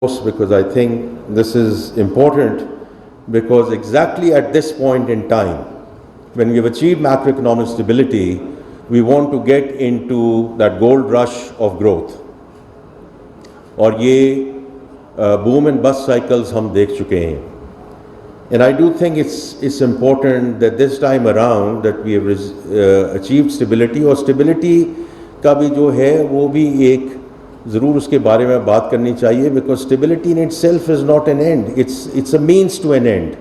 because I think this is important, because exactly at this point in time, when we have achieved macroeconomic stability, we want to get into that gold rush of growth. और ये boom and bust cycles हम देख चुके हैं. And I do think it's important that this time around that we have achieved stability, और stability का भी जो है वो भी एक ज़रूर उसके बारे में बात करनी चाहिए, because stability in itself is not an end, it's a means to an end.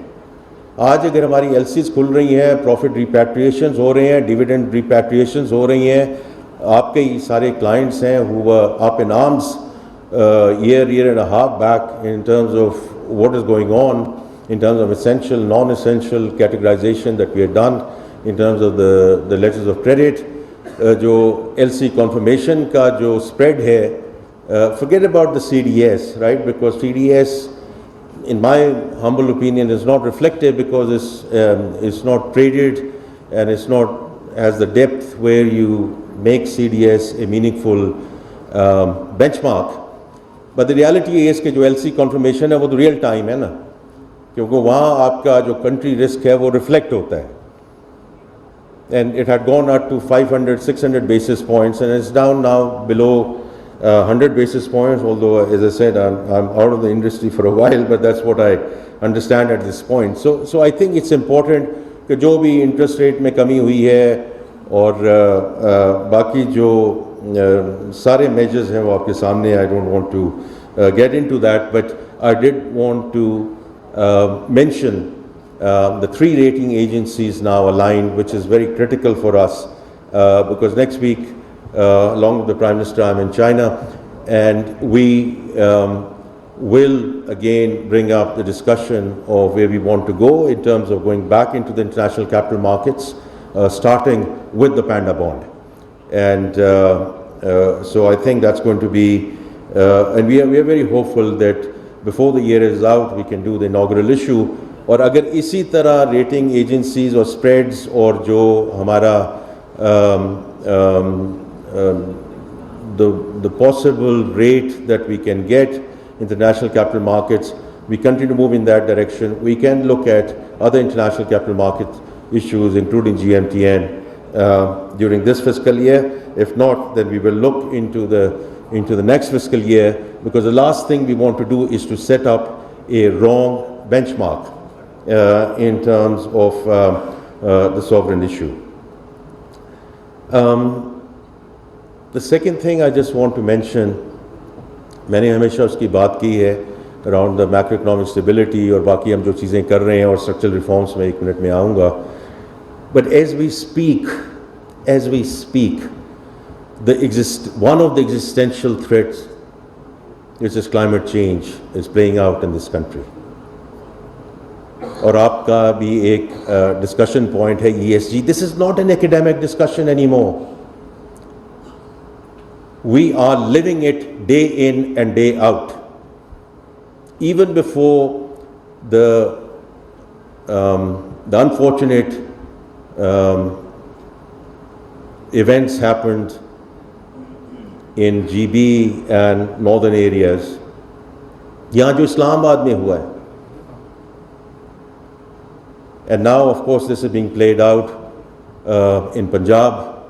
आज अगर हमारी LCs खुल रही हैं, प्रॉफिट रिपैट्रिएशंस हो रहे हैं, डिविडेंड रिपैट्रिएशंस हो रही हैं, आपके ही सारे क्लाइंट्स हैं who were up in arms year and a half back in terms of what is going on, in terms of essential, non-essential categorization that we had done, in terms of the letters of credit, जो LC confirmation का जो spread है, forget about the CDS, right? Because CDS, in my humble opinion, is not reflective because it's not traded and it's not has the depth where you make CDS a meaningful benchmark. But the reality is कि जो LC confirmation है वो तो real time है ना, क्योंकि वहाँ आपका जो country risk है वो reflect होता है. And it had gone up to 500, 600 basis points, and it's down now below 100 basis points, although, as I said, I'm out of the industry for a while, but that's what I understand at this point. So I think it's important कि जो भी interest rate में कमी हुई है और बाकी जो सारे measures हैं वो आपके सामने, I don't want to get into that, but I did want to mention the 3 rating agencies now aligned, which is very critical for us, because next week, along with the Prime Minister, I'm in China, and we will again bring up the discussion of where we want to go in terms of going back into the international capital markets, starting with the Panda bond. And so I think that's going to be, and we are very hopeful that before the year is out, we can do the inaugural issue. और अगर इसी तरह rating agencies और spreads और जो हमारा the possible rate that we can get international capital markets, we continue to move in that direction. We can look at other international capital market issues, including GMTN, during this fiscal year. If not, then we will look into the next fiscal year, because the last thing we want to do is to set up a wrong benchmark in terms of the sovereign issue. The second thing I just want to mention, मैंने हमेशा उसकी बात की है around the macroeconomic stability और बाकी हम जो चीज़ें कर रहे हैं और structural reforms में 1 मिनट में आऊँगा. But as we speak, one of the existential threats, which is climate change, is playing out in this country. और आपका भी एक discussion point है ESG. This is not an academic discussion anymore. We are living it day in and day out. Even before the unfortunate events happened in GB and northern areas, यहाँ जो इस्लामाबाद में हुआ है, and now of course this is being played out in Punjab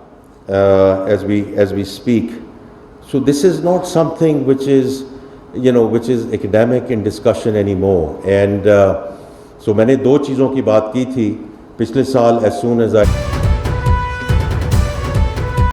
as we speak. So this is not something which is academic in discussion anymore. And so मैंने 2 चीज़ों की बात की थी पिछले साल, as soon as I